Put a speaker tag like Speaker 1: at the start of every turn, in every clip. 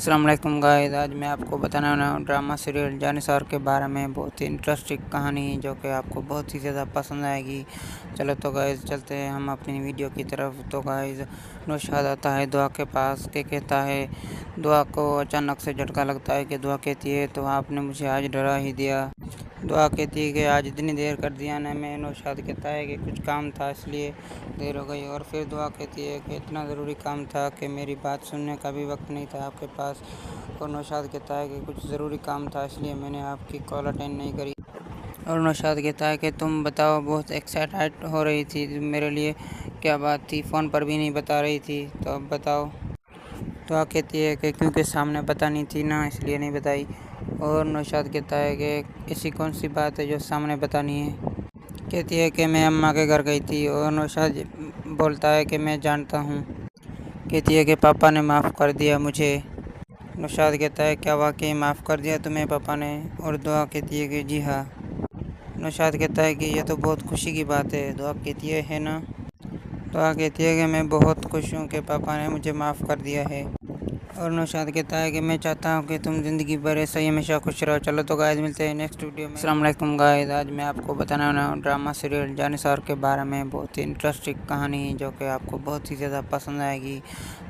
Speaker 1: अस्सलाम वालेकुम गाइस। आज मैं आपको बताने वाला हूँ ड्रामा सीरियल जानिसार के बारे में। बहुत ही इंटरेस्टिंग कहानी जो कि आपको बहुत ही ज़्यादा पसंद आएगी। चलो तो गाइस चलते हैं हम अपनी वीडियो की तरफ। तो गाइस नौशाद आता है दुआ के पास के कहता है, दुआ को अचानक से झटका लगता है कि दुआ कहती है तो आपने मुझे आज डरा ही दिया। दुआ कहती है कि आज इतनी देर कर दिया ना। मैं नौशाद कहता है कि कुछ काम था इसलिए देर हो गई। और फिर दुआ कहती है कि इतना ज़रूरी काम था कि मेरी बात सुनने का भी वक्त नहीं था आपके पास। और नौशाद कहता है कि कुछ ज़रूरी काम था इसलिए मैंने आपकी कॉल अटेंड नहीं करी। और नौशाद कहता है कि तुम बताओ, बहुत एक्साइटेड हो रही थी मेरे लिए, क्या बात थी? फ़ोन पर भी नहीं बता रही थी, तो अब बताओ। दुआ कहती है कि क्योंकि सामने बतानी थी ना इसलिए नहीं बताई। और नौशाद कहता है कि ऐसी कौन सी बात है जो सामने बतानी है? कहती है कि मैं अम्मा के घर गई थी। और नौशाद बोलता है कि मैं जानता हूँ। कहती है कि पापा ने माफ़ कर दिया मुझे। नौशाद कहता है क्या वाकई माफ़ कर दिया तुम्हें पापा ने? और दुआ कहती है कि जी हाँ। नौशाद कहता है कि यह तो बहुत खुशी की बात है। दुआ कहती है ना? दुआ कहती है कि मैं बहुत खुश हूँ कि पापा ने मुझे माफ़ कर दिया है। और नौशाद कहता है कि मैं चाहता हूँ कि तुम ज़िंदगी भर ऐसे ही हमेशा खुश रहो। चलो तो गाइस मिलते हैं नेक्स्ट वीडियो में। अस्सलाम वालेकुम गाइस। आज मैं आपको बताने वाला हूँ ड्रामा सीरियल जानिसार के बारे में। बहुत ही इंटरेस्टिंग कहानी जो कि आपको बहुत ही ज़्यादा पसंद आएगी।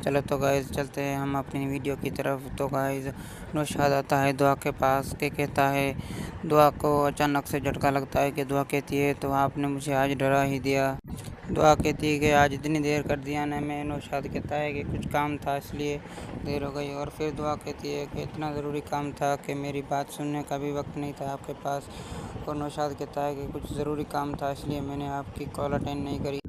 Speaker 1: चलो तो गाइस चलते हैं हम अपनी वीडियो की तरफ। तो गाइस नौशाद आता है दुआ के पास के कहता है, दुआ को अचानक से झटका लगता है कि दुआ कहती है तो आपने मुझे आज डरा ही दिया। दुआ कहती है कि आज इतनी देर कर दिया ना। मैं नौशाद कहता है कि कुछ काम था इसलिए देर हो गई। और फिर दुआ कहती है कि इतना ज़रूरी काम था कि मेरी बात सुनने का भी वक्त नहीं था आपके पास। और नौशाद कहता है कि कुछ ज़रूरी काम था इसलिए मैंने आपकी कॉल अटेंड नहीं करी।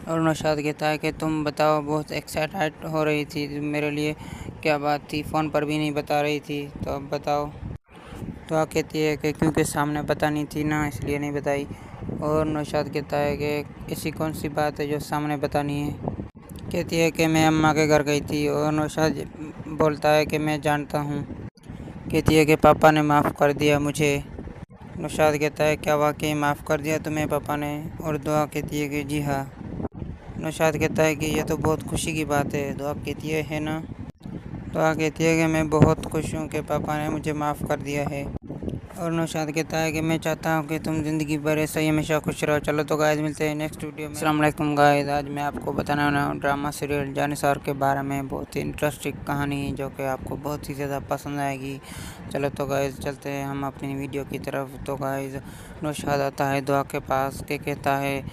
Speaker 1: और नौशाद कहता है कि तुम बताओ, बहुत एक्साइटेड हो रही थी मेरे लिए, क्या बात थी? फ़ोन पर भी नहीं बता रही थी, तो अब बताओ। दुआ कहती है कि क्योंकि सामने बतानी थी ना इसलिए नहीं बताई। और नौशाद कहता है कि ऐसी कौन सी बात है जो सामने बतानी है? कहती है कि मैं अम्मा के घर गई थी। और नौशाद बोलता है कि मैं जानता हूँ। कहती है कि पापा ने माफ़ कर दिया मुझे। नौशाद कहता है क्या वाकई माफ़ कर दिया तुम्हें पापा ने? और दुआ कहती है कि जी हाँ। नौशाद कहता है कि यह तो बहुत खुशी की बात है। दुआ कहती है ना? दुआ कहती है कि मैं बहुत खुश हूँ कि पापा ने मुझे माफ़ कर दिया है। और नौशाद कहता है कि मैं चाहता हूँ कि तुम ज़िंदगी भर ऐसे ही हमेशा खुश रहो। चलो तो गाइस मिलते हैं नेक्स्ट वीडियो में। अस्सलाम वालेकुम गाइस। आज मैं आपको बताने वाला हूँ ड्रामा सीरियल जानिसार के बारे में। बहुत ही इंटरेस्टिंग कहानी जो कि आपको बहुत ही ज़्यादा पसंद आएगी। चलो तो गाइस चलते हैं हम अपनी वीडियो की तरफ। तो गाइस नौशाद आता है दुआ के पास के कहता है,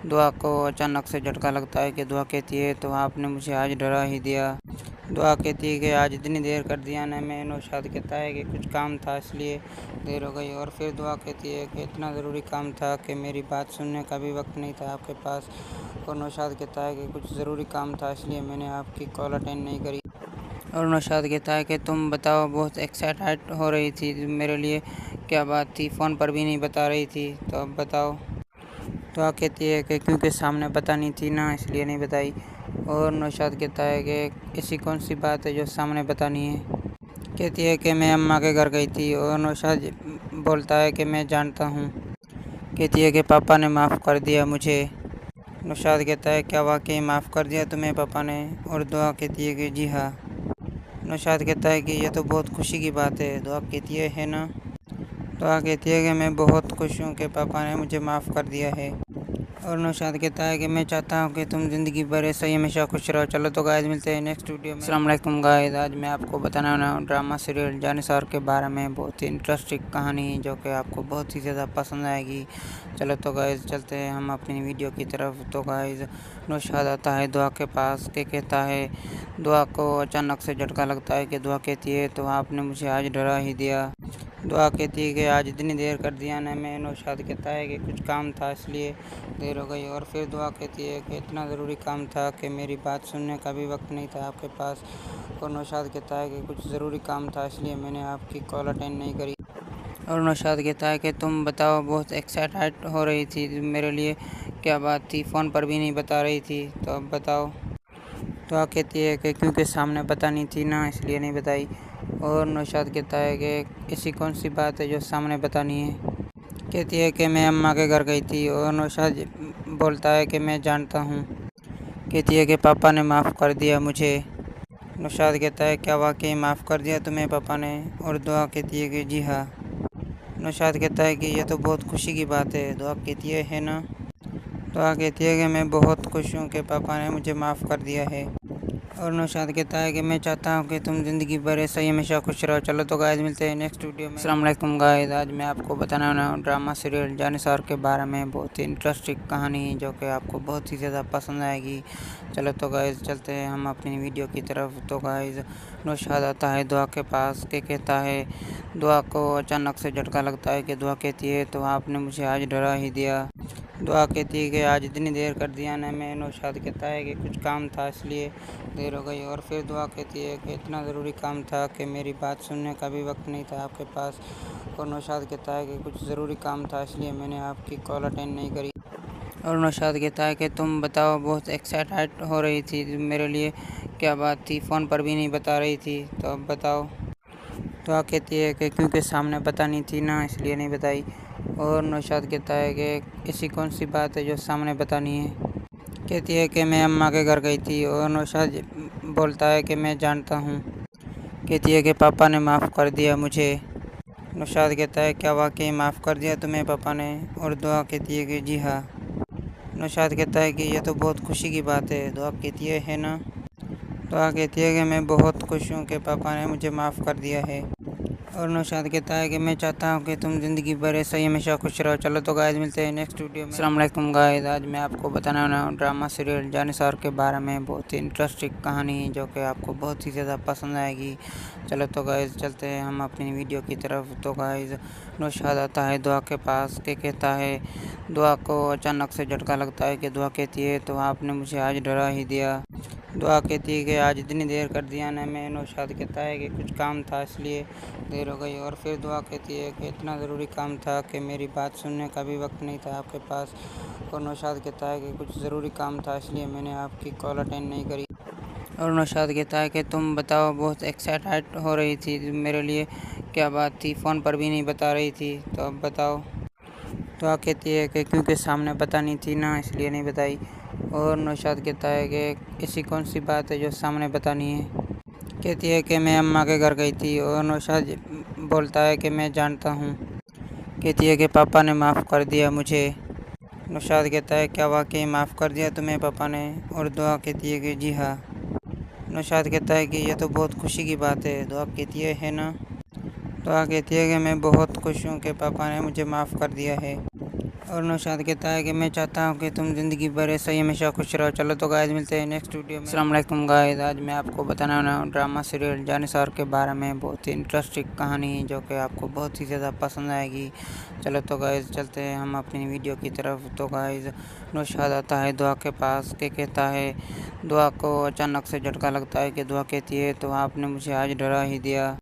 Speaker 1: दुआ को अचानक से झटका लगता है कि दुआ कहती है तो आपने मुझे आज डरा ही दिया। दुआ कहती है कि आज इतनी देर कर दिया ना। मैं नौशाद कहता है कि कुछ काम था इसलिए देर हो गई। और फिर दुआ कहती है कि इतना ज़रूरी काम था कि मेरी बात सुनने का भी वक्त नहीं था आपके पास। और नौशाद कहता है कि कुछ ज़रूरी काम था इसलिए मैंने आपकी कॉल अटेंड नहीं करी। और नौशाद कहता है कि तुम बताओ, बहुत एक्साइटेड हो रही थी मेरे लिए, क्या बात थी? फ़ोन पर भी नहीं बता रही थी, तो अब बताओ। दुआ कहती है कि क्योंकि सामने बतानी थी ना इसलिए नहीं बताई। और नौशाद कहता है कि ऐसी कौन सी बात है जो सामने बतानी है? कहती है कि मैं अम्मा के घर गई थी। और नौशाद बोलता है कि मैं जानता हूँ। कहती है कि पापा ने माफ़ कर दिया मुझे। नौशाद कहता है क्या वाकई माफ़ कर दिया तुम्हें पापा ने? और दुआ कहती है कि जी हाँ। नौशाद कहता है कि यह तो बहुत खुशी की बात है। दुआ कहती है ना? दुआ कहती है कि मैं बहुत खुश हूँ कि पापा ने मुझे माफ़ कर दिया है। और नौशाद कहता है कि मैं चाहता हूँ कि तुम ज़िंदगी भर ऐसे ही हमेशा खुश रहो। चलो तो गाइस मिलते हैं नेक्स्ट वीडियो में। अस्सलाम वालेकुम गाइस। आज मैं आपको बताने वाला हूँ ड्रामा सीरियल जानिसार के बारे में। बहुत ही इंटरेस्टिंग कहानी जो कि आपको बहुत ही ज़्यादा पसंद आएगी। चलो तो गाइस चलते हैं हम अपनी वीडियो की तरफ। तो गाइस नौशाद आता है दुआ के पास के कहता है, दुआ को अचानक से झटका लगता है कि दुआ कहती है तो आपने मुझे आज डरा ही दिया। दुआ कहती है कि आज इतनी देर कर दिया ना। मैं नौशाद कहता है कि कुछ काम था इसलिए देर हो गई। और फिर दुआ कहती है कि इतना ज़रूरी काम था कि मेरी बात सुनने का भी वक्त नहीं था आपके पास। और नौशाद कहता है कि कुछ ज़रूरी काम था इसलिए मैंने आपकी कॉल अटेंड नहीं करी। और नौशाद कहता है कि तुम बताओ, बहुत एक्साइटेड हो रही थी मेरे लिए, क्या बात थी? फ़ोन पर भी नहीं बता रही थी, तो अब बताओ। दुआ कहती है कि क्योंकि सामने बतानी थी ना इसलिए नहीं बताई। और नौशाद कहता है कि ऐसी कौन सी बात है जो सामने बतानी है? कहती है कि मैं अम्मा के घर गई थी। और नौशाद बोलता है कि मैं जानता हूँ। कहती है कि पापा ने माफ़ कर दिया मुझे। नौशाद कहता है क्या वाकई माफ़ कर दिया तुम्हें पापा ने? और दुआ कहती है कि जी हाँ। नौशाद कहता है कि ये तो बहुत खुशी की बात है। दुआ कहती है ना? दुआ कहती है कि मैं बहुत खुश हूँ कि पापा ने मुझे माफ़ कर दिया है। और नौशाद कहता है कि मैं चाहता हूँ कि तुम ज़िंदगी भर ऐसा ही हमेशा खुश रहो। चलो तो गाइस मिलते हैं नेक्स्ट वीडियो में। अस्सलाम वालेकुम गाइस, आज मैं आपको बताने वाला हूँ ड्रामा सीरियल जानिसार के बारे में। बहुत ही इंटरेस्टिंग कहानी जो कि आपको बहुत ही ज़्यादा पसंद आएगी। चलो तो गाइस चलते हैं हम अपनी वीडियो की तरफ। तो गाइस नौशाद आता है दुआ के पास के कहता है, दुआ को अचानक से झटका लगता है कि दुआ कहती है तो आपने मुझे आज डरा ही दिया। दुआ कहती है कि आज इतनी देर कर दिया ना मैं। नौशाद कहता है कि कुछ काम था इसलिए देर हो गई। और फिर दुआ कहती है कि इतना ज़रूरी काम था कि मेरी बात सुनने का भी वक्त नहीं था आपके पास। और नौशाद कहता है कि कुछ ज़रूरी काम था इसलिए मैंने आपकी कॉल अटेंड नहीं करी। और नौशाद कहता है कि तुम बताओ, बहुत एक्साइटेड हो रही थी मेरे लिए, क्या बात थी? फ़ोन पर भी नहीं बता रही थी, तो अब बताओ। दुआ कहती है कि क्योंकि सामने बतानी थी ना इसलिए नहीं बताई। और नौशाद कहता है कि ऐसी कौन सी बात है जो सामने बतानी है? कहती है कि मैं अम्मा के घर गई थी। और नौशाद बोलता है कि मैं जानता हूँ। कहती है कि पापा ने माफ़ कर दिया मुझे। नौशाद कहता है क्या वाकई माफ़ कर दिया तुम्हें पापा ने? और दुआ कहती है कि जी हाँ। नौशाद कहता है कि ये तो बहुत खुशी की बात है। दुआ कहती है ना? दुआ कहती है कि मैं बहुत खुश हूँ कि पापा ने मुझे माफ़ कर दिया है। और नौशाद कहता है कि मैं चाहता हूँ कि तुम ज़िंदगी भर ऐसा ही हमेशा खुश रहो। चलो तो गाइस मिलते हैं नेक्स्ट वीडियो में। अस्सलाम वालेकुम गाइस, आज मैं आपको बताने वाला हूँ ड्रामा सीरियल जानिसार के बारे में। बहुत ही इंटरेस्टिंग कहानी जो कि आपको बहुत ही ज़्यादा पसंद आएगी। चलो तो गाइस चलते हैं हम अपनी वीडियो की तरफ। तो गाइस नौशाद आता है दुआ के पास के कहता है, दुआ को अचानक से झटका लगता है कि दुआ कहती है तो आपने मुझे आज डरा ही दिया। दुआ कहती है कि आज इतनी देर कर दिया ना मैं। नौशाद कहता है कि कुछ काम था इसलिए देर हो गई। और फिर दुआ कहती है कि इतना ज़रूरी काम था कि मेरी बात सुनने का भी वक्त नहीं था आपके पास। और नौशाद कहता है कि कुछ ज़रूरी काम था इसलिए मैंने आपकी कॉल अटेंड नहीं करी। और नौशाद कहता है कि तुम बताओ, बहुत एक्साइटेड हो रही थी मेरे लिए, क्या बात थी? फ़ोन पर भी नहीं बता रही थी, तो अब बताओ। दुआ कहती है कि क्योंकि सामने बतानी थी ना इसलिए नहीं बताई। और नौशाद कहता है कि ऐसी कौन सी बात है जो सामने बतानी है? कहती है कि मैं अम्मा के घर गई थी। और नौशाद बोलता है कि मैं जानता हूँ। कहती है कि पापा ने माफ़ कर दिया मुझे। नौशाद कहता है क्या वाकई माफ़ कर दिया तुम्हें पापा ने? और दुआ कहती है कि जी हाँ। नौशाद कहता है कि ये तो बहुत खुशी की बात है। दुआ कहती है ना? दुआ कहती है कि मैं बहुत खुश हूँ कि पापा ने मुझे माफ़ कर दिया है। और नौशाद कहता है कि मैं चाहता हूँ कि तुम ज़िंदगी भर ऐसा ही हमेशा खुश रहो। चलो तो गाइस मिलते हैं नेक्स्ट वीडियो में। अस्सलाम वालेकुम गाइस, आज मैं आपको बताने वाला हूँ ड्रामा सीरियल जानिसार के बारे में। बहुत ही इंटरेस्टिंग कहानी जो कि आपको बहुत ही ज़्यादा पसंद आएगी। चलो तो गाइस चलते हैं हम अपनी वीडियो की तरफ। तो गाइस नौशाद आता है दुआ के पास के कहता है, दुआ को अचानक से झटका लगता है कि दुआ कहती है तो आपने मुझे आज डरा ही दिया।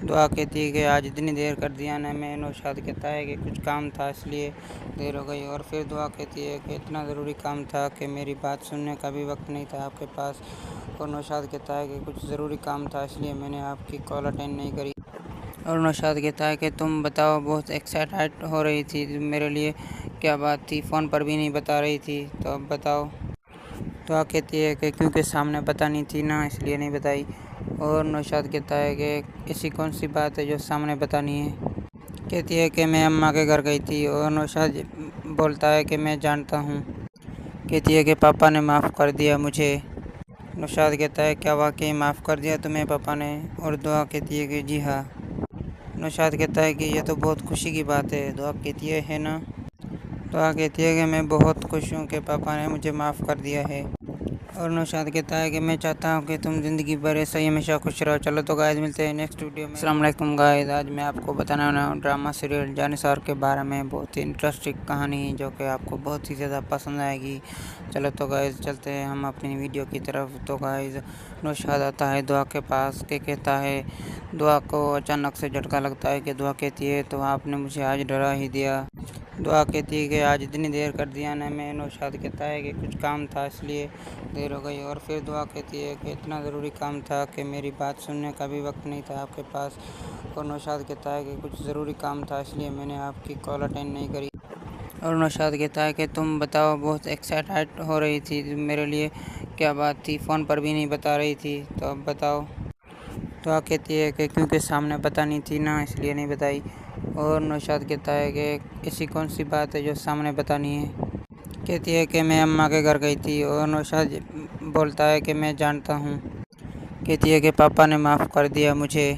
Speaker 1: दुआ कहती है कि आज इतनी देर कर दिया ना मैं। नौशाद कहता है कि कुछ काम था इसलिए देर हो गई। और फिर दुआ कहती है कि इतना ज़रूरी काम था कि मेरी बात सुनने का भी वक्त नहीं था आपके पास। और नौशाद कहता है कि कुछ ज़रूरी काम था इसलिए मैंने आपकी कॉल अटेंड नहीं करी। और नौशाद कहता है कि तुम बताओ, बहुत एक्साइटेड हो रही थी मेरे लिए, क्या बात थी? फ़ोन पर भी नहीं बता रही थी, तो अब बताओ। दुआ कहती है कि क्योंकि सामने बतानी थी ना इसलिए नहीं बताई। और नौशाद कहता है कि ऐसी कौन सी बात है जो सामने बतानी है? कहती है कि मैं अम्मा के घर गई थी। और नौशाद बोलता है कि मैं जानता हूँ। कहती है कि पापा ने माफ़ कर दिया मुझे। नौशाद कहता है क्या वाकई माफ़ कर दिया तुम्हें पापा ने? और दुआ कहती है कि जी हाँ। नौशाद कहता है कि ये तो बहुत खुशी की बात है। दुआ कहती है ना? दुआ कहती है कि मैं बहुत खुश हूँ कि पापा ने मुझे माफ़ कर दिया है। और नौशाद कहता है कि मैं चाहता हूँ कि तुम ज़िंदगी भर ऐसा ही हमेशा खुश रहो। चलो तो गाइस मिलते हैं नेक्स्ट वीडियो में। अस्सलाम वालेकुम गाइस, आज मैं आपको बताने वाला हूँ ड्रामा सीरियल जानिसार के बारे में। बहुत ही इंटरेस्टिंग कहानी जो कि आपको बहुत ही ज़्यादा पसंद आएगी। चलो तो गाइस चलते हैं हम अपनी वीडियो की तरफ। तो गाइस नौशाद आता है दुआ के पास के कहता है, दुआ को अचानक से झटका लगता है कि दुआ कहती है तो आपने मुझे आज डरा ही दिया। दुआ कहती है कि आज इतनी देर कर दिया ना मैं। नौशाद कहता है कि कुछ काम था इसलिए देर हो गई। और फिर दुआ कहती है कि इतना ज़रूरी काम था कि मेरी बात सुनने का भी वक्त नहीं था आपके पास। और नौशाद कहता है कि कुछ ज़रूरी काम था इसलिए मैंने आपकी कॉल अटेंड नहीं करी। और नौशाद कहता है कि तुम बताओ, बहुत एक्साइटेड हो रही थी मेरे लिए, क्या बात थी, फ़ोन पर भी नहीं बता रही थी, तो अब बताओ। दुआ कहती है कि क्योंकि सामने पता नहीं थी ना, इसलिए नहीं बताई। और नौशाद कहता है कि ऐसी कौन सी बात है जो सामने बतानी है। कहती है कि मैं अम्मा के घर गई थी। और नौशाद बोलता है कि मैं जानता हूँ। कहती है कि पापा ने माफ़ कर दिया मुझे।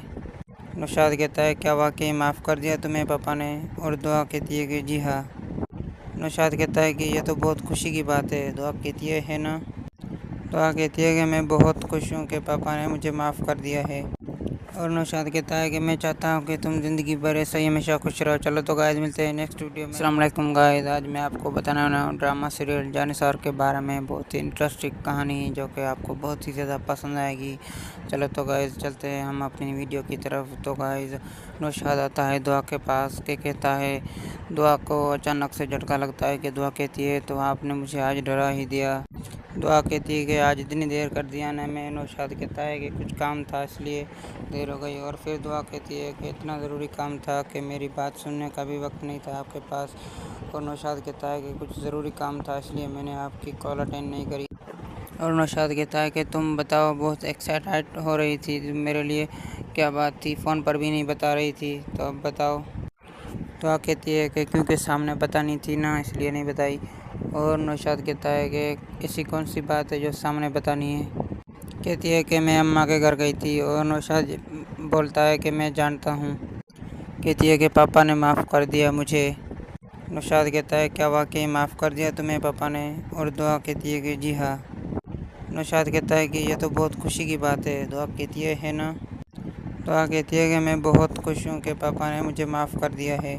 Speaker 1: नौशाद कहता है क्या वाकई माफ़ कर दिया तुम्हें पापा ने। और दुआ कहती है कि जी हाँ। नौशाद कहता है कि यह तो बहुत खुशी की बात है। दुआ कहती है ना। दुआ कहती है कि मैं बहुत खुश हूँ कि पापा ने मुझे माफ़ कर दिया है। और नौशाद कहता है कि मैं चाहता हूँ कि तुम ज़िंदगी भर ऐसा ही हमेशा खुश रहो। चलो तो गाइस, मिलते हैं नेक्स्ट वीडियो में। अस्सलाम वालेकुम गाइस, आज मैं आपको बताने वाला हूँ ड्रामा सीरियल जानिसार के बारे में। बहुत ही इंटरेस्टिंग कहानी जो कि आपको बहुत ही ज़्यादा पसंद आएगी। चलो तो गाइस, चलते हैं हम अपनी वीडियो की तरफ। तो गाइस, नौशाद आता है दुआ के पास के कहता है, दुआ को अचानक से झटका लगता है कि दुआ कहती है तो आपने मुझे आज डरा ही दिया। दुआ कहती है कि आज इतनी देर कर दिया ना मैं। नौशाद कहता है कि कुछ काम था इसलिए देर हो गई। और फिर दुआ कहती है कि इतना ज़रूरी काम था कि मेरी बात सुनने का भी वक्त नहीं था आपके पास। और नौशाद कहता है कि कुछ ज़रूरी काम था इसलिए मैंने आपकी कॉल अटेंड नहीं करी। और नौशाद कहता है कि तुम बताओ, बहुत एक्साइटेड हो रही थी मेरे लिए, क्या बात थी, फ़ोन पर भी नहीं बता रही थी, तो अब बताओ। दुआ कहती है कि क्योंकि सामने पता नहीं थी ना, इसलिए नहीं बताई। और नौशाद कहता है कि ऐसी कौन सी बात है जो सामने बतानी है। कहती है कि मैं अम्मा के घर गई थी। और नौशाद बोलता है कि मैं जानता हूँ। कहती है कि पापा ने माफ़ कर दिया मुझे। नौशाद कहता है क्या वाकई माफ़ कर दिया तुम्हें पापा ने। और दुआ कहती है कि जी हाँ। नौशाद कहता है कि यह तो बहुत खुशी की बात है। दुआ कहती है ना। दुआ कहती है कि मैं बहुत खुश हूँ कि पापा ने मुझे माफ़ कर दिया है।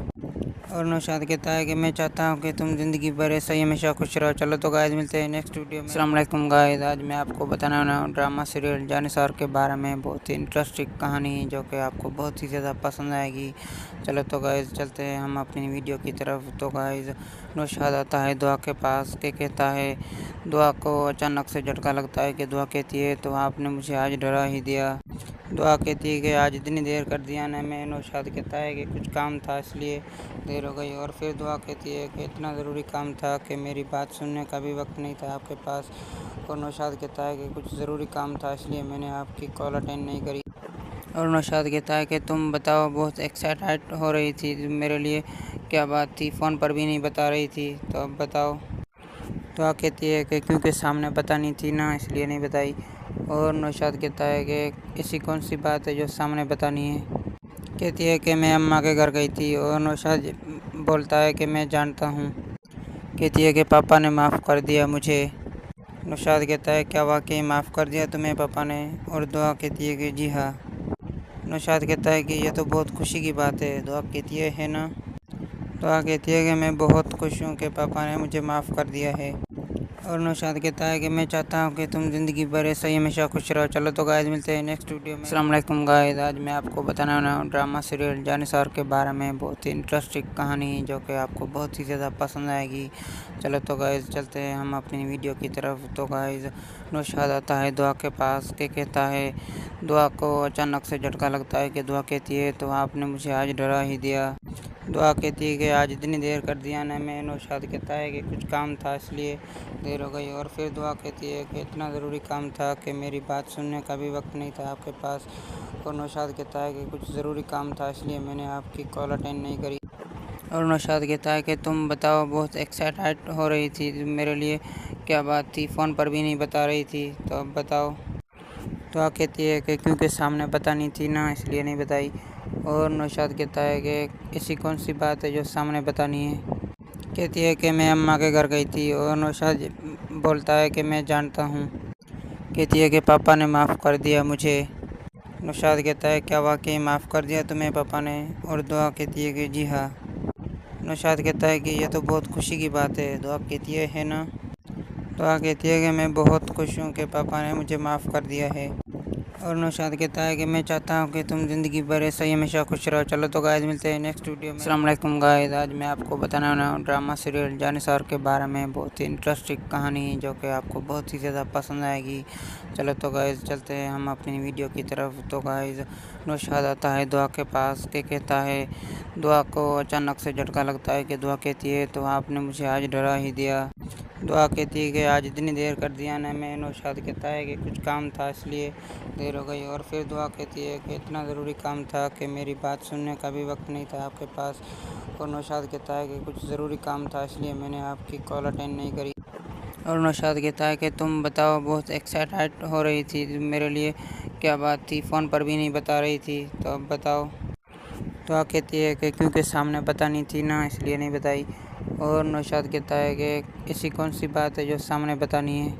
Speaker 1: और नौशाद कहता है कि मैं चाहता हूँ कि तुम ज़िंदगी भर ऐसा ही हमेशा खुश रहो। चलो तो गाइस, मिलते हैं नेक्स्ट वीडियो में। अस्सलाम वालेकुम गाइस, आज मैं आपको बताने वाला हूँ ड्रामा सीरियल जानिसार के बारे में। बहुत ही इंटरेस्टिंग कहानी जो कि आपको बहुत ही ज़्यादा पसंद आएगी। चलो तो गाइस, चलते हैं हम अपनी वीडियो की तरफ। तो गाइस, नौशाद आता है दुआ के पास के कहता है, दुआ को अचानक से झटका लगता है कि दुआ कहती है तो आपने मुझे आज डरा ही दिया। दुआ कहती है कि आज इतनी देर कर दिया ना मैं। नौशाद कहता है कि कुछ काम था इसलिए देर हो गई। और फिर दुआ कहती है कि इतना ज़रूरी काम था कि मेरी बात सुनने का भी वक्त नहीं था आपके पास। और नौशाद कहता है कि कुछ ज़रूरी काम था इसलिए मैंने आपकी कॉल अटेंड नहीं करी। और नौशाद कहता है कि तुम बताओ, बहुत एक्साइटेड हो रही थी मेरे लिए, क्या बात थी, फ़ोन पर भी नहीं बता रही थी, तो अब बताओ। दुआ कहती है कि क्योंकि सामने पता नहीं थी ना, इसलिए नहीं बताई। और नौशाद कहता है कि ऐसी कौन सी बात है जो सामने बतानी है। कहती है कि मैं अम्मा के घर गई थी। और नौशाद बोलता है कि मैं जानता हूँ। कहती है कि पापा ने माफ़ कर दिया मुझे। नौशाद कहता है क्या वाकई माफ़ कर दिया तुम्हें पापा ने। और दुआ कहती है कि जी हाँ। नौशाद कहता है कि यह तो बहुत खुशी की बात है। दुआ कहती है ना। दुआ कहती है कि मैं बहुत खुश हूँ कि पापा ने मुझे माफ़ कर दिया है। और नौशाद कहता है कि मैं चाहता हूँ कि तुम ज़िंदगी भर ऐसा ही हमेशा खुश रहो। चलो तो गाइस, मिलते हैं नेक्स्ट वीडियो में। अस्सलाम वालेकुम गाइस, आज मैं आपको बताने वाला हूँ ड्रामा सीरियल जानिसार के बारे में। बहुत ही इंटरेस्टिंग कहानी जो कि आपको बहुत ही ज़्यादा पसंद आएगी। चलो तो गाइस, चलते हैं हम अपनी वीडियो की तरफ। तो गाइस, नौशाद आता है दुआ के पास के कहता है, दुआ को अचानक से झटका लगता है कि दुआ कहती है तो आपने मुझे आज डरा ही दिया। दुआ कहती है कि आज इतनी देर कर दिया ना मैं। नौशाद कहता है कि कुछ काम था इसलिए देर हो गई। और फिर दुआ कहती है कि इतना ज़रूरी काम था कि मेरी बात सुनने का भी वक्त नहीं था आपके पास। और नौशाद कहता है कि कुछ ज़रूरी काम था इसलिए मैंने आपकी कॉल अटेंड नहीं करी। और नौशाद कहता है कि तुम बताओ, बहुत एक्साइटेड हो रही थी मेरे लिए, क्या बात थी, फ़ोन पर भी नहीं बता रही थी, तो अब बताओ। दुआ कहती है कि क्योंकि सामने पता नहीं थी ना, इसलिए नहीं बताई। और नौशाद कहता है कि ऐसी कौन सी बात है जो सामने बतानी है। कहती है कि मैं अम्मा के घर गई थी। और नौशाद बोलता है कि मैं जानता हूँ। कहती है कि पापा ने माफ़ कर दिया मुझे। नौशाद कहता है क्या वाकई माफ़ कर दिया तुम्हें पापा ने। और दुआ कहती है कि जी हाँ। नौशाद कहता है कि यह तो बहुत खुशी की बात है। दुआ कहती है ना। दुआ कहती है कि मैं बहुत खुश हूँ कि पापा ने मुझे माफ़ कर दिया है। और नौशाद कहता है कि मैं चाहता हूँ कि तुम ज़िंदगी भर ऐसा ही हमेशा खुश रहो। चलो तो गाइस, मिलते हैं नेक्स्ट वीडियो में। अस्सलाम वालेकुम गाइस, आज मैं आपको बताने वाला हूँ ड्रामा सीरियल जानिसार के बारे में। बहुत ही इंटरेस्टिंग कहानी जो कि आपको बहुत ही ज़्यादा पसंद आएगी। चलो तो गाइस, चलते हैं हम अपनी वीडियो की तरफ। तो गाइस, नौशाद आता है दुआ के पास के कहता है, दुआ को अचानक से झटका लगता है कि दुआ कहती है तो आपने मुझे आज डरा ही दिया। दुआ कहती है कि आज इतनी देर कर दिया ना। मैं नौशाद कहता है कि कुछ काम था इसलिए देर हो गई। और फिर दुआ कहती है कि इतना ज़रूरी काम था कि मेरी बात सुनने का भी वक्त नहीं था आपके पास। और नौशाद कहता है कि कुछ ज़रूरी काम था इसलिए मैंने आपकी कॉल अटेंड नहीं करी। और नौशाद कहता है कि तुम बताओ, बहुत एक्साइटेड हो रही थी मेरे लिए, क्या बात थी? फ़ोन पर भी नहीं बता रही थी, तो अब बताओ। दुआ कहती है कि क्योंकि सामने बतानी थी ना, इसलिए नहीं बताई। और नौशाद कहता है कि ऐसी कौन सी बात है जो सामने बतानी है?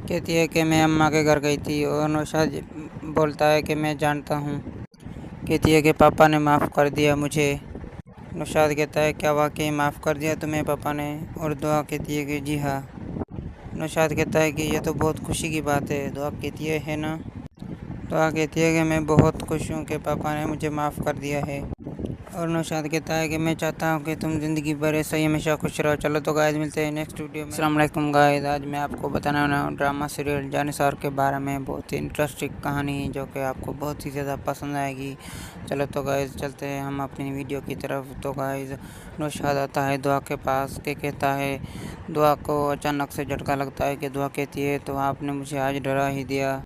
Speaker 1: कहती है कि मैं अम्मा के घर गई थी। और नौशाद बोलता है कि मैं जानता हूँ। कहती है कि पापा ने माफ़ कर दिया मुझे। नौशाद कहता है क्या वाकई माफ़ कर दिया तुम्हें पापा ने? और दुआ कहती है कि जी हाँ। नौशाद कहता है कि यह तो बहुत खुशी की बात है। दुआ कहती है ना? दुआ कहती है कि मैं बहुत खुश हूँ कि पापा ने मुझे माफ़ कर दिया है। और नौशाद कहता है कि मैं चाहता हूँ कि तुम ज़िंदगी भर ऐसा ही हमेशा खुश रहो। चलो तो गाइस, मिलते हैं नेक्स्ट वीडियो में। अस्सलाम वालेकुम गाइस, आज मैं आपको बताने वाला हूँ ड्रामा सीरियल जानिसार के बारे में। बहुत ही इंटरेस्टिंग कहानी जो कि आपको बहुत ही ज़्यादा पसंद आएगी। चलो तो गाइस, चलते हैं हम अपनी वीडियो की तरफ। तो गाइस, नौशाद आता है दुआ के पास के कहता है, दुआ को अचानक से झटका लगता है कि दुआ कहती है तो आपने मुझे आज डरा ही दिया।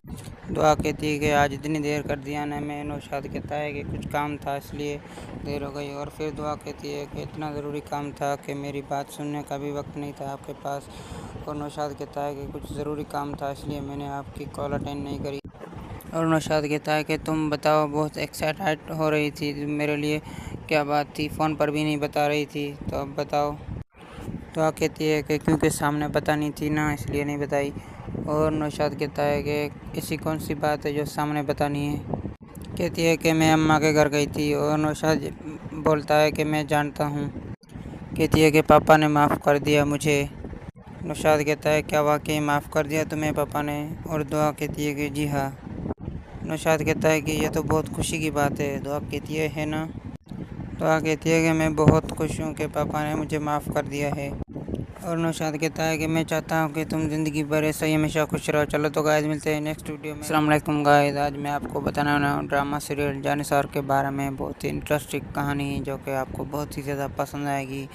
Speaker 1: दुआ कहती है कि आज इतनी देर कर दिया ना। मैं नौशाद कहता है कि कुछ काम था इसलिए देर हो गई। और फिर दुआ कहती है कि इतना ज़रूरी काम था कि मेरी बात सुनने का भी वक्त नहीं था आपके पास। और नौशाद कहता है कि कुछ ज़रूरी काम था इसलिए मैंने आपकी कॉल अटेंड नहीं करी। और नौशाद कहता है कि तुम बताओ, बहुत एक्साइटेड हो रही थी मेरे लिए, क्या बात थी? फ़ोन पर भी नहीं बता रही थी, तो अब बताओ। दुआ कहती है कि क्योंकि सामने बतानी थी ना, इसलिए नहीं बताई। और नौशाद कहता है कि ऐसी कौन सी बात है जो सामने बतानी है? कहती है कि मैं अम्मा के घर गई थी। और नौशाद बोलता है कि मैं जानता हूँ। कहती है कि पापा ने माफ़ कर दिया मुझे। नौशाद कहता है क्या वाकई माफ़ कर दिया तुम्हें पापा ने? और दुआ कहती है कि जी हाँ। नौशाद कहता है कि यह तो बहुत खुशी की बात है। दुआ कहती है ना? दुआ कहती है कि मैं बहुत खुश हूँ कि पापा ने मुझे माफ़ कर दिया है। और नौशाद कहता है कि मैं चाहता हूँ कि तुम ज़िंदगी भर ऐसा ही हमेशा खुश रहो। चलो तो गाइस, मिलते हैं नेक्स्ट वीडियो में। अस्सलाम वालेकुम गाइस, आज मैं आपको बताने वाला हूँ ड्रामा सीरियल जानिसार के बारे में। बहुत ही इंटरेस्टिंग कहानी जो कि आपको बहुत ही ज़्यादा पसंद आएगी।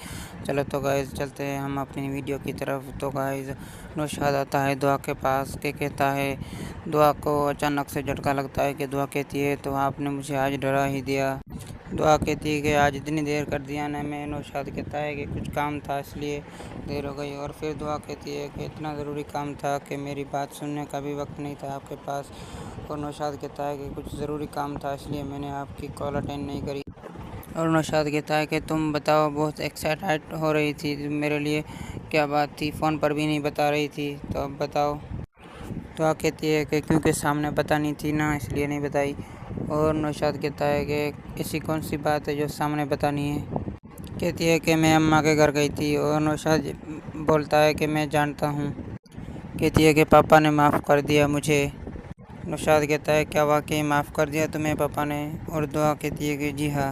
Speaker 1: चलो तो गाइस, चलते हैं हम अपनी वीडियो की तरफ। तो गाइस, नौशाद आता है दुआ के पास के कहता है, दुआ को अचानक से झटका लगता है कि दुआ कहती है तो आपने मुझे आज डरा ही दिया। दुआ कहती है कि आज इतनी देर कर दिया ना। मैं नौशाद कहता है कि कुछ काम था इसलिए देर हो गई। और फिर दुआ कहती है कि इतना ज़रूरी काम था कि मेरी बात सुनने का भी वक्त नहीं था आपके पास। और नौशाद कहता है कि कुछ ज़रूरी काम था इसलिए मैंने आपकी कॉल अटेंड नहीं करी। और नौशाद कहता है कि तुम बताओ, बहुत एक्साइटेड हो रही थी मेरे लिए, क्या बात थी? फ़ोन पर भी नहीं बता रही थी, तो अब बताओ। दुआ कहती है कि क्योंकि सामने बतानी थी ना, इसलिए नहीं बताई। और नौशाद कहता है कि ऐसी कौन सी बात है जो सामने बतानी है? कहती है कि मैं अम्मा के घर गई थी। और नौशाद बोलता है कि मैं जानता हूँ। कहती है कि पापा ने माफ़ कर दिया मुझे। नौशाद कहता है क्या वाकई माफ़ कर दिया तुम्हें पापा ने? और दुआ कहती है कि जी हाँ।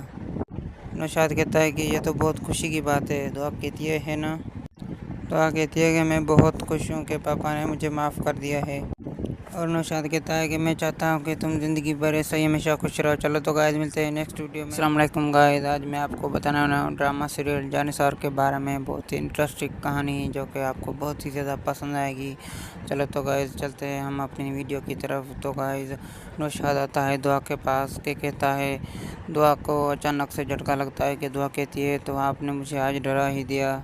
Speaker 1: नौशाद कहता है कि यह तो बहुत खुशी की बात है। दुआ कहती है ना? दुआ कहती है कि मैं बहुत खुश हूँ कि पापा ने मुझे माफ़ कर दिया है। और नौशाद कहता है कि मैं चाहता हूँ कि तुम ज़िंदगी भर ऐसा ही हमेशा खुश रहो। चलो तो गाइस, मिलते हैं नेक्स्ट वीडियो में। अस्सलाम वालेकुम गाइस, आज मैं आपको बताने वाला हूँ ड्रामा सीरियल जानिसार के बारे में। बहुत ही इंटरेस्टिंग कहानी जो कि आपको बहुत ही ज़्यादा पसंद आएगी। चलो तो गाइस, चलते हैं हम अपनी वीडियो की तरफ। तो गाइस, नौशाद आता है दुआ के पास के कहता है, दुआ को अचानक से झटका लगता है कि दुआ कहती है तो आपने मुझे आज डरा ही दिया।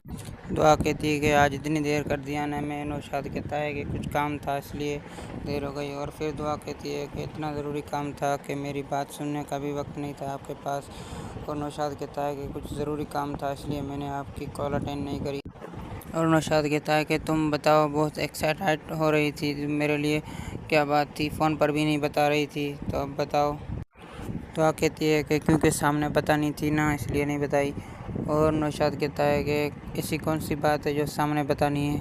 Speaker 1: दुआ कहती है कि आज इतनी देर कर दिया ना। मैं नौशाद कहता है कि कुछ काम था इसलिए देर हो गई। और फिर दुआ कहती है कि इतना ज़रूरी काम था कि मेरी बात सुनने का भी वक्त नहीं था आपके पास। और नौशाद कहता है कि कुछ ज़रूरी काम था इसलिए मैंने आपकी कॉल अटेंड नहीं करी। और नौशाद कहता है कि तुम बताओ, बहुत एक्साइटेड हो रही थी मेरे लिए, क्या बात थी? फ़ोन पर भी नहीं बता रही थी, तो अब बताओ। दुआ कहती है कि क्योंकि सामने बतानी थी ना, इसलिए नहीं बताई। और नौशाद कहता है कि ऐसी कौन सी बात है जो सामने बतानी है?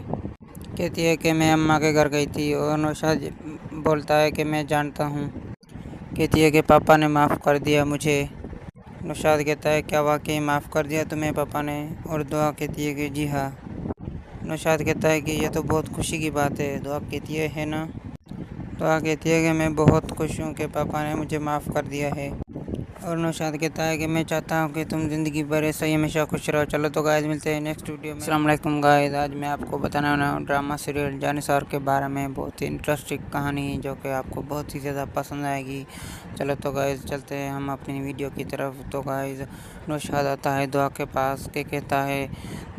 Speaker 1: कहती है कि मैं अम्मा के घर गई थी। और नौशाद बोलता है कि मैं जानता हूँ। कहती है कि पापा ने माफ़ कर दिया मुझे। नौशाद कहता है क्या वाकई माफ़ कर दिया तुम्हें पापा ने? और दुआ कहती है कि जी हाँ। नौशाद कहता है कि यह तो बहुत खुशी की बात है। दुआ कहती है ना? दुआ कहती है कि मैं बहुत खुश हूँ कि पापा ने मुझे माफ़ कर दिया है। और नौशाद कहता है कि मैं चाहता हूँ कि तुम ज़िंदगी भर ऐसा ही हमेशा खुश रहो। चलो तो गाइस मिलते हैं नेक्स्ट वीडियो में। अस्सलाम वालेकुम गाइस, आज मैं आपको बताने वाला हूँ ड्रामा सीरियल जानिसार के बारे में। बहुत ही इंटरेस्टिंग कहानी जो कि आपको बहुत ही ज़्यादा पसंद आएगी। चलो तो गाइस चलते हैं हम अपनी वीडियो की तरफ। तो गाइस नौशाद आता है दुआ के पास के कहता है,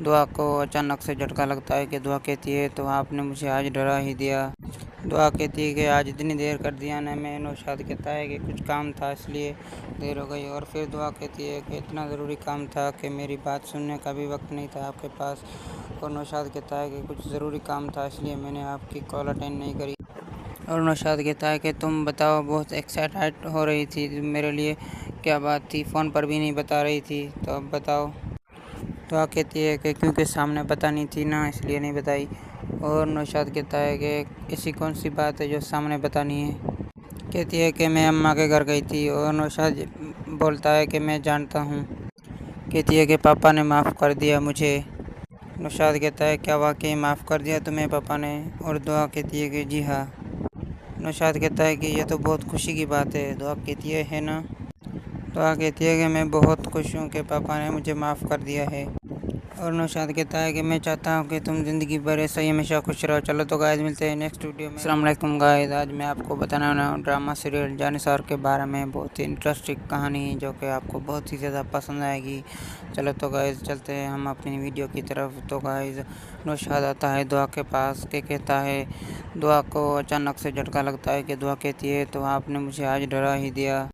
Speaker 1: दुआ को अचानक से झटका लगता है कि दुआ कहती है तो आपने मुझे आज डरा ही दिया। दुआ कहती है कि आज इतनी देर कर दिया ना मैं। नौशाद कहता है कि कुछ काम था इसलिए देर हो गई। और फिर दुआ कहती है कि इतना ज़रूरी काम था कि मेरी बात सुनने का भी वक्त नहीं था आपके पास। और नौशाद कहता है कि कुछ ज़रूरी काम था इसलिए मैंने आपकी कॉल अटेंड नहीं करी। और नौशाद कहता है कि तुम बताओ, बहुत एक्साइटेड हो रही थी मेरे लिए, क्या बात थी? फ़ोन पर भी नहीं बता रही थी, तो अब बताओ। दुआ कहती है कि क्योंकि सामने बतानी थी ना इसलिए नहीं बताई। और नौशाद कहता है कि ऐसी कौन सी बात है जो सामने बतानी है? कहती है कि मैं अम्मा के घर गई थी। और नौशाद बोलता है कि मैं जानता हूँ। कहती है कि पापा ने माफ़ कर दिया मुझे। नौशाद कहता है क्या वाकई माफ़ कर दिया तुम्हें पापा ने? और दुआ कहती है कि जी हाँ। नौशाद कहता है कि यह तो बहुत खुशी की बात है। दुआ कहती है ना? दुआ कहती है कि मैं बहुत खुश हूँ कि पापा ने मुझे माफ़ कर दिया है। और नौशाद कहता है कि मैं चाहता हूँ कि तुम ज़िंदगी भर ऐसा ही हमेशा खुश रहो। चलो तो गाइस मिलते हैं नेक्स्ट वीडियो में। अस्सलाम वालेकुम गाइस, आज मैं आपको बताने वाला हूँ ड्रामा सीरियल जानिसार के बारे में। बहुत ही इंटरेस्टिंग कहानी जो कि आपको बहुत ही ज़्यादा पसंद आएगी। चलो तो गाइस चलते हैं हम अपनी वीडियो की तरफ। तो गाइस नौशाद आता है दुआ के पास के कहता है, दुआ को अचानक से झटका लगता है कि दुआ कहती है तो आपने मुझे आज डरा ही दिया।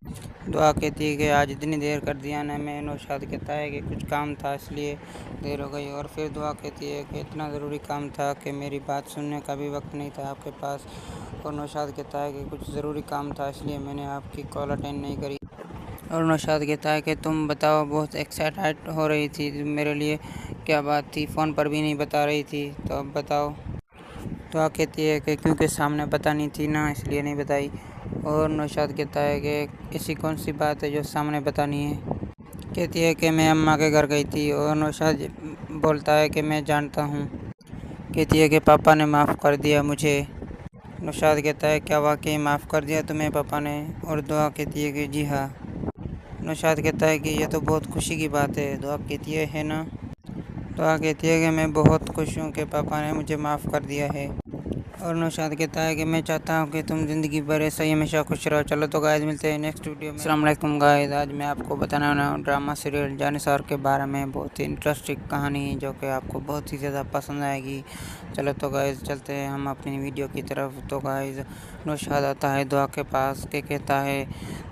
Speaker 1: दुआ कहती है कि आज इतनी देर कर दिया ना मैं। नौशाद कहता है कि कुछ काम था इसलिए देर हो गई। और फिर दुआ कहती है कि इतना ज़रूरी काम था कि मेरी बात सुनने का भी वक्त नहीं था आपके पास। और नौशाद कहता है कि कुछ ज़रूरी काम था इसलिए मैंने आपकी कॉल अटेंड नहीं करी। और नौशाद कहता है कि तुम बताओ, बहुत एक्साइटेड हो रही थी मेरे लिए, क्या बात थी? फ़ोन पर भी नहीं बता रही थी, तो अब बताओ। दुआ कहती है कि क्योंकि सामने बतानी थी ना इसलिए नहीं बताई। और नौशाद कहता है कि ऐसी कौन सी बात है जो सामने बतानी है? कहती है कि मैं अम्मा के घर गई थी। और नौशाद बोलता है कि मैं जानता हूँ। कहती है कि पापा ने माफ़ कर दिया मुझे। नौशाद कहता है क्या वाकई माफ़ कर दिया तुम्हें पापा ने? और दुआ कहती है कि जी हाँ। नौशाद कहता है कि यह तो बहुत खुशी की बात है। दुआ कहती है ना? दुआ कहती है कि मैं बहुत खुश हूँ कि पापा ने मुझे माफ़ कर दिया है। और नौशाद कहता है कि मैं चाहता हूँ कि तुम ज़िंदगी भर ऐसा ही हमेशा खुश रहो। चलो तो गाइस मिलते हैं नेक्स्ट वीडियो में। अस्सलाम वालेकुम गाइस, आज मैं आपको बताने वाला हूँ ड्रामा सीरियल जानिसार के बारे में। बहुत ही इंटरेस्टिंग कहानी जो कि आपको बहुत ही ज़्यादा पसंद आएगी। चलो तो गाइस चलते हैं हम अपनी वीडियो की तरफ। तो गाइस नौशाद आता है दुआ के पास के कहता है,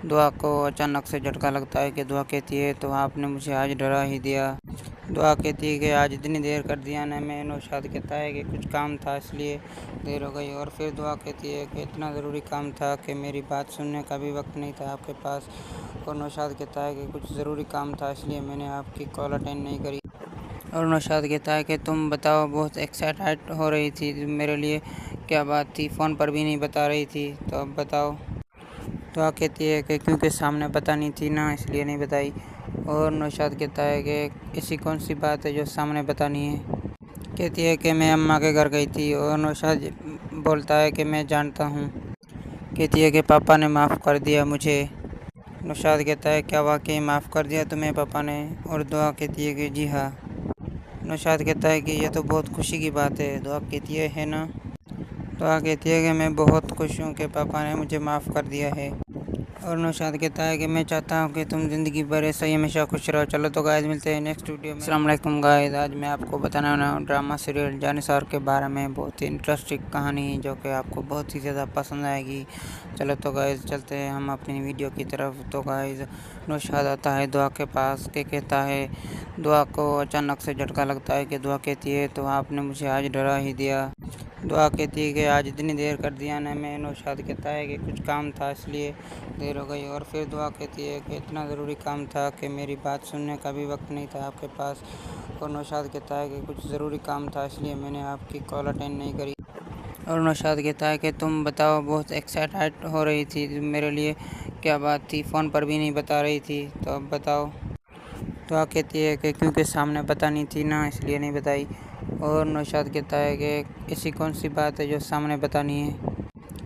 Speaker 1: दुआ को अचानक से झटका लगता है कि दुआ कहती है तो आपने मुझे आज डरा ही दिया। दुआ कहती है कि आज इतनी देर कर दिया ना मैं। नौशाद कहता है कि कुछ काम था इसलिए देर हो गई। और फिर दुआ कहती है कि इतना ज़रूरी काम था कि मेरी बात सुनने का भी वक्त नहीं था आपके पास। और नौशाद कहता है कि कुछ ज़रूरी काम था इसलिए मैंने आपकी कॉल अटेंड नहीं करी। और नौशाद कहता है कि तुम बताओ, बहुत एक्साइटेड हो रही थी मेरे लिए, क्या बात थी? फ़ोन पर भी नहीं बता रही थी, तो अब बताओ। दुआ कहती है कि क्योंकि सामने बतानी थी ना इसलिए नहीं बताई। और नौशाद कहता है कि ऐसी कौन सी बात है जो सामने बतानी है? कहती है कि मैं अम्मा के घर गई थी। और नौशाद बोलता है कि मैं जानता हूँ। कहती है कि पापा ने माफ़ कर दिया मुझे। नौशाद कहता है क्या वाकई माफ़ कर दिया तुम्हें पापा ने? और दुआ कहती है कि जी हाँ। नौशाद कहता है कि यह तो बहुत खुशी की बात है। दुआ कहती है ना? दुआ कहती है कि मैं बहुत खुश हूँ कि पापा ने मुझे माफ़ कर दिया है। और नौशाद कहता है कि मैं चाहता हूँ कि तुम ज़िंदगी भर ऐसा ही हमेशा खुश रहो। चलो तो गाइस मिलते हैं नेक्स्ट वीडियो में। अस्सलाम वालेकुम गाइस, आज मैं आपको बताने वाला हूँ ड्रामा सीरियल जानिसार के बारे में। बहुत ही इंटरेस्टिंग कहानी जो कि आपको बहुत ही ज़्यादा पसंद आएगी। चलो तो गाइस चलते हैं हम अपनी वीडियो की तरफ। तो गाइस नौशाद आता है दुआ के पास के कहता है, दुआ को अचानक से झटका लगता है कि दुआ कहती है तो आपने मुझे आज डरा ही दिया। दुआ कहती है कि आज इतनी देर कर दिया ना मैं। नौशाद कहता है कि कुछ काम था इसलिए देर हो गई। और फिर दुआ कहती है कि इतना ज़रूरी काम था कि मेरी बात सुनने का भी वक्त नहीं था आपके पास। और नौशाद कहता है कि कुछ ज़रूरी काम था इसलिए मैंने आपकी कॉल अटेंड नहीं करी। और नौशाद कहता है कि तुम बताओ, बहुत एक्साइटेड हो रही थी मेरे लिए, क्या बात थी? फ़ोन पर भी नहीं बता रही थी, तो अब बताओ। दुआ कहती है कि क्योंकि सामने बतानी थी ना इसलिए नहीं बताई। और नौशाद कहता है कि ऐसी कौन सी बात है जो सामने बतानी है?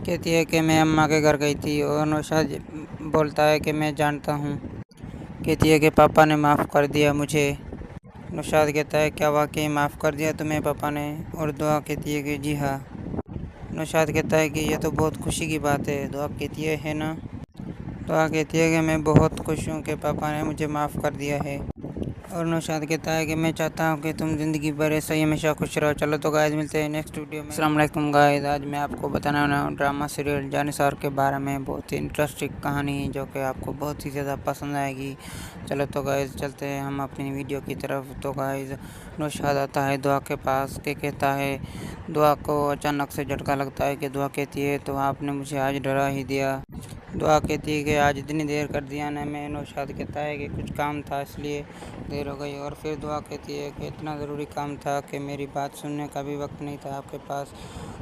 Speaker 1: कहती है कि मैं अम्मा के घर गई थी। और नौशाद बोलता है कि मैं जानता हूँ। कहती है कि पापा ने माफ़ कर दिया मुझे। नौशाद कहता है क्या वाकई माफ़ कर दिया तुम्हें पापा ने? और दुआ कहती है कि जी हाँ। नौशाद कहता है कि ये तो बहुत खुशी की बात है। दुआ कहती है ना? दुआ कहती है कि मैं बहुत खुश हूँ कि पापा ने मुझे माफ़ कर दिया है। और नौशाद कहता है कि मैं चाहता हूँ कि तुम ज़िंदगी भर ऐसे ही हमेशा खुश रहो। चलो तो गाइस मिलते हैं नेक्स्ट वीडियो में। अस्सलाम वालेकुम गाइस, आज मैं आपको बताने वाला हूँ ड्रामा सीरियल जानिसार के बारे में। बहुत ही इंटरेस्टिंग कहानी जो कि आपको बहुत ही ज़्यादा पसंद आएगी। चलो तो गाइस चलते हैं हम अपनी वीडियो की तरफ। तो गाइस नौशाद आता है दुआ के पास के कहता है, दुआ को अचानक से झटका लगता है कि दुआ कहती है तो आपने मुझे आज डरा ही दिया। दुआ कहती है कि आज इतनी देर कर दिया ना मैं। नौशाद कहता है कि कुछ काम था इसलिए देर हो गई। और फिर दुआ कहती है कि इतना ज़रूरी काम था कि मेरी बात सुनने का भी वक्त नहीं था आपके पास।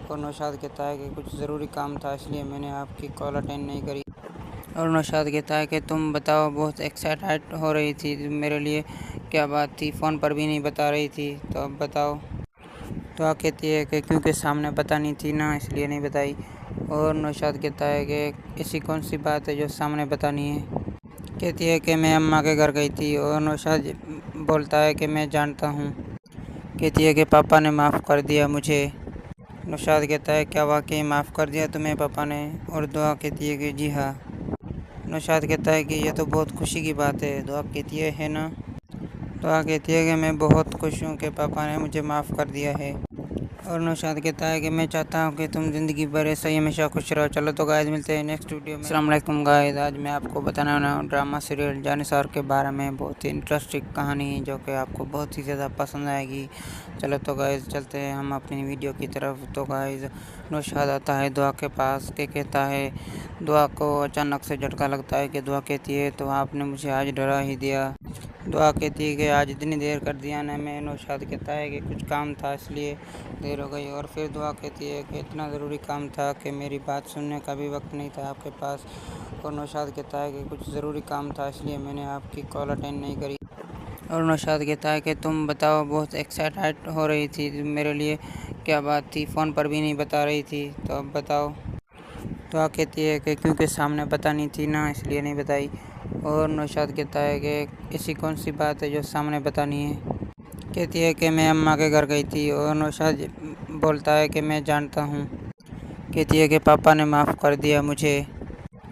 Speaker 1: और नौशाद कहता है कि कुछ ज़रूरी काम था इसलिए मैंने आपकी कॉल अटेंड नहीं करी। और नौशाद कहता है कि तुम बताओ, बहुत एक्साइटेड हो रही थी मेरे लिए, क्या बात थी? फ़ोन पर भी नहीं बता रही थी, तो अब बताओ। दुआ कहती है कि क्योंकि सामने पता नहीं थी ना इसलिए नहीं बताई। और नौशाद कहता है कि ऐसी कौन सी बात है जो सामने बतानी है? कहती है कि मैं अम्मा के घर गई थी। और नौशाद बोलता है कि मैं जानता हूँ। कहती है कि पापा ने माफ़ कर दिया मुझे। नौशाद कहता है क्या वाकई माफ़ कर दिया तुम्हें पापा ने? और दुआ कहती है कि जी हाँ। नौशाद कहता है कि ये तो बहुत खुशी की बात है। दुआ कहती है ना? दुआ कहती है कि मैं बहुत खुश हूँ कि पापा ने मुझे माफ़ कर दिया है। और नौशाद कहता है कि मैं चाहता हूँ कि तुम ज़िंदगी भर ऐसे ही हमेशा खुश रहो। चलो तो गाइस मिलते हैं नेक्स्ट वीडियो में। अस्सलाम वालेकुम गाइस, आज मैं आपको बताने वाला हूँ ड्रामा सीरियल जानिसार के बारे में। बहुत ही इंटरेस्टिंग कहानी जो कि आपको बहुत ही ज़्यादा पसंद आएगी। चलो तो गाइस चलते हैं हम अपनी वीडियो की तरफ। तो गाइस नौशाद आता है दुआ के पास के कहता है, दुआ को अचानक से झटका लगता है कि दुआ कहती है तो आपने मुझे आज डरा ही दिया। दुआ कहती है कि आज इतनी देर कर दिया ना मैं। नौशाद कहता है कि कुछ काम था इसलिए देर हो गई। और फिर दुआ कहती है कि इतना ज़रूरी काम था कि मेरी बात सुनने का भी वक्त नहीं था आपके पास। और नौशाद कहता है कि कुछ ज़रूरी काम था इसलिए मैंने आपकी कॉल अटेंड नहीं करी। और नौशाद कहता है कि तुम बताओ, बहुत एक्साइटेड हो रही थी मेरे लिए, क्या बात थी? फ़ोन पर भी नहीं बता रही थी, तो अब बताओ। दुआ कहती है कि क्योंकि सामने पता नहीं थी ना इसलिए नहीं बताई। और नौशाद कहता है कि ऐसी कौन सी बात है जो सामने बतानी है? कहती है कि मैं अम्मा के घर गई थी। और नौशाद बोलता है कि मैं जानता हूँ। कहती है कि पापा ने माफ़ कर दिया मुझे।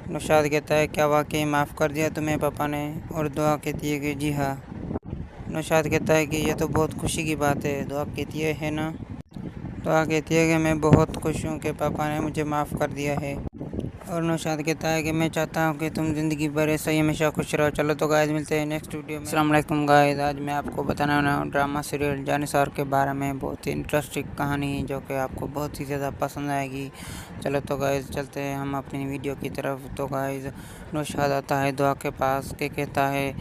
Speaker 1: नौशाद कहता है क्या वाकई माफ़ कर दिया तुम्हें पापा ने? और दुआ कहती है कि जी हाँ। नौशाद कहता है कि ये तो बहुत खुशी की बात है। दुआ कहती है ना? दुआ कहती है कि मैं बहुत खुश हूँ कि पापा ने मुझे माफ़ कर दिया है। और नौशाद कहता है कि मैं चाहता हूँ कि तुम ज़िंदगी भर ऐसे ही हमेशा खुश रहो। चलो तो गाइस मिलते हैं नेक्स्ट वीडियो में। अस्सलाम वालेकुम गाइस, आज मैं आपको बताने वाला हूँ ड्रामा सीरियल जानिसार के बारे में। बहुत ही इंटरेस्टिंग कहानी जो कि आपको बहुत ही ज़्यादा पसंद आएगी। चलो तो गाइस चलते हैं हम अपनी वीडियो की तरफ। तो गाइस नौशाद आता है दुआ के पास के कहता है,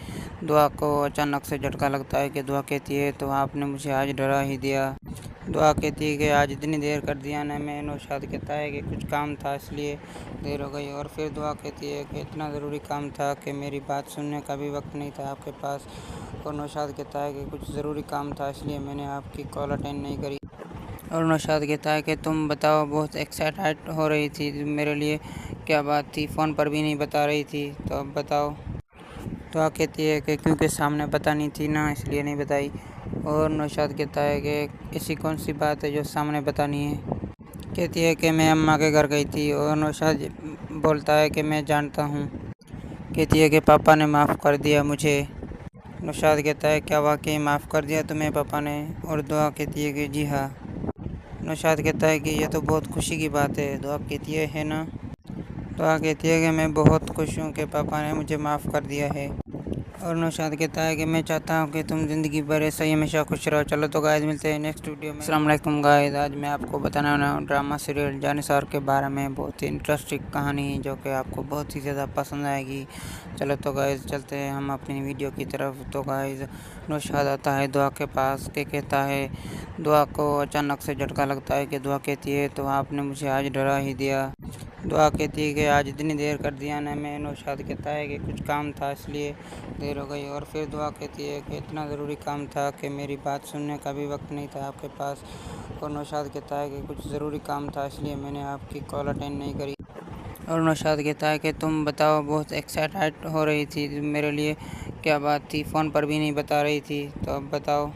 Speaker 1: दुआ को अचानक से झटका लगता है कि दुआ कहती है तो आपने मुझे आज डरा ही दिया। दुआ कहती है कि आज इतनी देर कर दिया ना मैं। नौशाद कहता है कि कुछ काम था इसलिए देर हो गई। और फिर दुआ कहती है कि इतना ज़रूरी काम था कि मेरी बात सुनने का भी वक्त नहीं था आपके पास। और नौशाद कहता है कि कुछ ज़रूरी काम था इसलिए मैंने आपकी कॉल अटेंड नहीं करी। और नौशाद कहता है कि तुम बताओ, बहुत एक्साइटेड हो रही थी मेरे लिए, क्या बात थी? फ़ोन पर भी नहीं बता रही थी, तो अब बताओ। दुआ कहती है कि क्योंकि सामने पता नहीं थी ना इसलिए नहीं बताई। और नौशाद कहता है कि ऐसी कौन सी बात है जो सामने बतानी है? कहती है कि मैं अम्मा के घर गई थी। और नौशाद बोलता है कि मैं जानता हूँ। कहती है कि पापा ने माफ़ कर दिया मुझे। नौशाद कहता है क्या वाकई माफ़ कर दिया तुम्हें पापा ने? और दुआ कहती है कि जी हाँ। नौशाद कहता है कि ये तो बहुत खुशी की बात है। दुआ कहती है ना? दुआ कहती है कि मैं बहुत खुश हूँ कि पापा ने मुझे माफ़ कर दिया है। और नौशाद कहता है कि मैं चाहता हूँ कि तुम ज़िंदगी भर ऐसे ही हमेशा खुश रहो। चलो तो गाइस मिलते हैं नेक्स्ट वीडियो में। अस्सलाम वालेकुम गाइस, आज मैं आपको बताने वाला हूँ ड्रामा सीरियल जानिसार के बारे में। बहुत ही इंटरेस्टिंग कहानी जो कि आपको बहुत ही ज़्यादा पसंद आएगी। चलो तो गाइस चलते हैं हम अपनी वीडियो की तरफ। तो गाइस नौशाद आता है दुआ के पास के कहता है, दुआ को अचानक से झटका लगता है कि दुआ कहती है तो आपने मुझे आज डरा ही दिया। दुआ कहती है कि आज इतनी देर कर दिया ना मैं। नौशाद कहता है कि कुछ काम था इसलिए देर हो गई। और फिर दुआ कहती है कि इतना ज़रूरी काम था कि मेरी बात सुनने का भी वक्त नहीं था आपके पास। और नौशाद कहता है कि कुछ ज़रूरी काम था इसलिए मैंने आपकी कॉल अटेंड नहीं करी। और नौशाद कहता है कि तुम बताओ, बहुत एक्साइटेड हो रही थी मेरे लिए, क्या बात थी, फ़ोन पर भी नहीं बता रही थी, तो अब बताओ।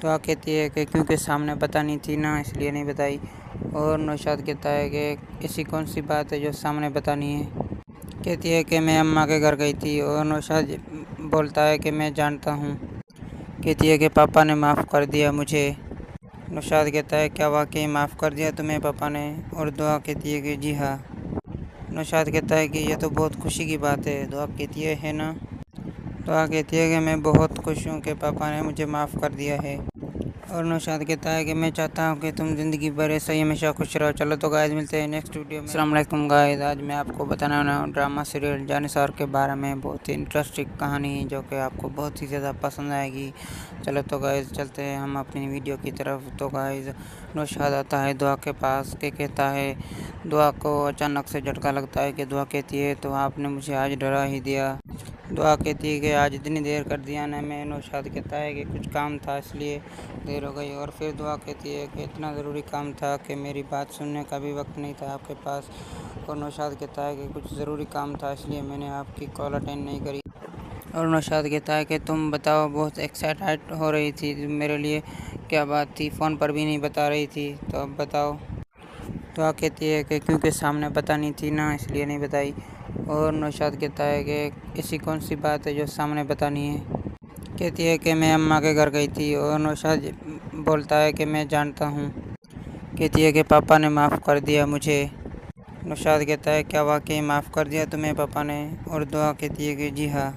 Speaker 1: दुआ कहती है कि क्योंकि सामने बतानी थी ना, इसलिए नहीं बताई। और नौशाद कहता है कि ऐसी कौन सी बात है जो सामने बतानी है। कहती है कि मैं अम्मा के घर गई थी। और नौशाद बोलता है कि मैं जानता हूँ। कहती है कि पापा ने माफ़ कर दिया मुझे। नौशाद कहता है क्या वाकई माफ़ कर दिया तुम्हें पापा ने। और दुआ कहती है कि जी हाँ। नौशाद कहता है कि यह तो बहुत खुशी की बात है। दुआ कहती है ना। दुआ कहती है कि मैं बहुत खुश हूँ कि पापा ने मुझे माफ़ कर दिया है। और नौशाद कहता है कि मैं चाहता हूँ कि तुम ज़िंदगी भर ऐसा ही हमेशा खुश रहो। चलो तो गाइस, मिलते हैं नेक्स्ट वीडियो में। अस्सलाम वालेकुम गाइस, आज मैं आपको बताने वाला हूँ ड्रामा सीरियल जानिसार के बारे में। बहुत ही इंटरेस्टिंग कहानी जो कि आपको बहुत ही ज़्यादा पसंद आएगी। चलो तो गाइस, चलते हैं हम अपनी वीडियो की तरफ। तो गाइस, नौशाद आता है दुआ के पास के कहता है, दुआ को अचानक से झटका लगता है कि दुआ कहती है तो आपने मुझे आज डरा ही दिया। दुआ कहती है कि आज इतनी देर कर दिया ना मैं। नौशाद कहता है कि कुछ काम था इसलिए देर हो गई। और फिर दुआ कहती है कि इतना ज़रूरी काम था कि मेरी बात सुनने का भी वक्त नहीं था आपके पास। और नौशाद कहता है कि कुछ ज़रूरी काम था इसलिए मैंने आपकी कॉल अटेंड नहीं करी। और नौशाद कहता है कि तुम बताओ, बहुत एक्साइटेड हो रही थी मेरे लिए, क्या बात थी, फ़ोन पर भी नहीं बता रही थी, तो अब बताओ। दुआ कहती है कि क्योंकि सामने बतानी थी ना, इसलिए नहीं बताई। और नौशाद कहता है कि ऐसी कौन सी बात है जो सामने बतानी है। कहती है कि मैं अम्मा के घर गई थी। और नौशाद बोलता है कि मैं जानता हूँ। कहती है कि पापा ने माफ़ कर दिया मुझे। नौशाद कहता है क्या वाकई माफ़ कर दिया तुम्हें पापा ने। और दुआ कहती है कि जी हाँ।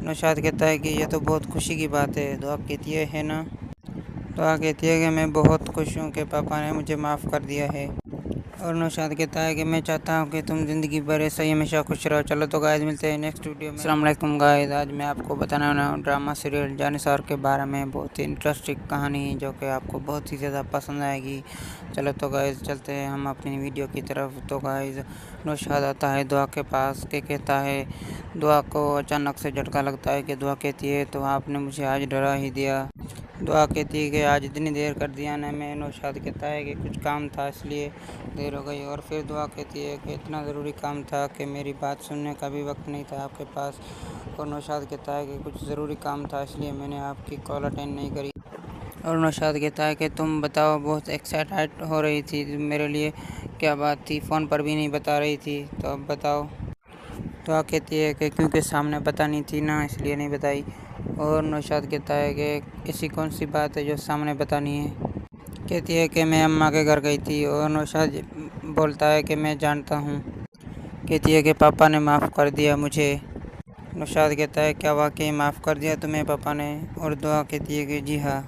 Speaker 1: नौशाद कहता है कि यह तो बहुत खुशी की बात है। दुआ कहती है ना। दुआ कहती है कि मैं बहुत खुश हूँ कि पापा ने मुझे माफ़ कर दिया है। और नौशाद कहता है कि मैं चाहता हूँ कि तुम ज़िंदगी भर ऐसा ही हमेशा खुश रहो। चलो तो गाइस, मिलते हैं नेक्स्ट वीडियो में। अस्सलाम वालेकुम गाइस, आज मैं आपको बताने वाला हूँ ड्रामा सीरियल जानिसार के बारे में। बहुत ही इंटरेस्टिंग कहानी जो कि आपको बहुत ही ज़्यादा पसंद आएगी। चलो तो गाइस, चलते हैं हम अपनी वीडियो की तरफ। तो गाइस, नौशाद आता है दुआ के पास के कहता है, दुआ को अचानक से झटका लगता है कि दुआ कहती है तो आपने मुझे आज डरा ही दिया। दुआ कहती है कि आज इतनी देर कर दिया ना मैं। नौशाद कहता है कि कुछ काम था इसलिए देर हो गई। और फिर दुआ कहती है कि इतना ज़रूरी काम था कि मेरी बात सुनने का भी वक्त नहीं था आपके पास। और नौशाद कहता है कि कुछ ज़रूरी काम था इसलिए मैंने आपकी कॉल अटेंड नहीं करी। और नौशाद कहता है कि तुम बताओ, बहुत एक्साइटेड हो रही थी मेरे लिए, क्या बात थी, फ़ोन पर भी नहीं बता रही थी, तो अब बताओ। दुआ कहती है कि क्योंकि सामने बतानी थी ना, इसलिए नहीं बताई। और नौशाद कहता है कि ऐसी कौन सी बात है जो सामने बतानी है। कहती है कि मैं अम्मा के घर गई थी। और नौशाद बोलता है कि मैं जानता हूँ। कहती है कि पापा ने माफ़ कर दिया मुझे। नौशाद कहता है क्या वाकई माफ़ कर दिया तुम्हें पापा ने। और दुआ कहती है कि जी हाँ।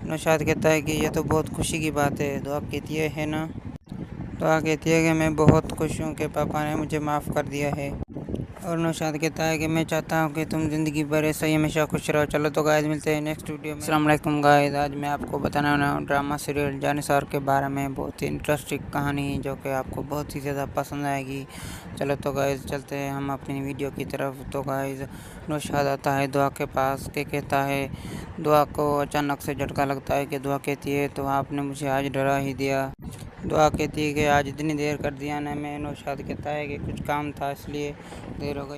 Speaker 1: नौशाद कहता है कि यह तो बहुत खुशी की बात है। दुआ कहती है ना। दुआ कहती है कि मैं बहुत खुश हूँ कि पापा ने मुझे माफ़ कर दिया है। और नौशाद कहता है कि मैं चाहता हूँ कि तुम ज़िंदगी भर ऐसा ही हमेशा खुश रहो। चलो तो गाइस, मिलते हैं नेक्स्ट वीडियो में। अस्सलाम वालेकुम गाइस, आज मैं आपको बताने वाला हूँ ड्रामा सीरियल जानिसार के बारे में। बहुत ही इंटरेस्टिंग कहानी जो कि आपको बहुत ही ज़्यादा पसंद आएगी। चलो तो गाइस, चलते हैं हम अपनी वीडियो की तरफ। तो गाइस, नौशाद आता है दुआ के पास के कहता है, दुआ को अचानक से झटका लगता है कि दुआ कहती है तो आपने मुझे आज डरा ही दिया। दुआ कहती है कि आज इतनी देर कर दिया ना मैं। नौशाद कहता है कि कुछ काम था इसलिए देर हो गई।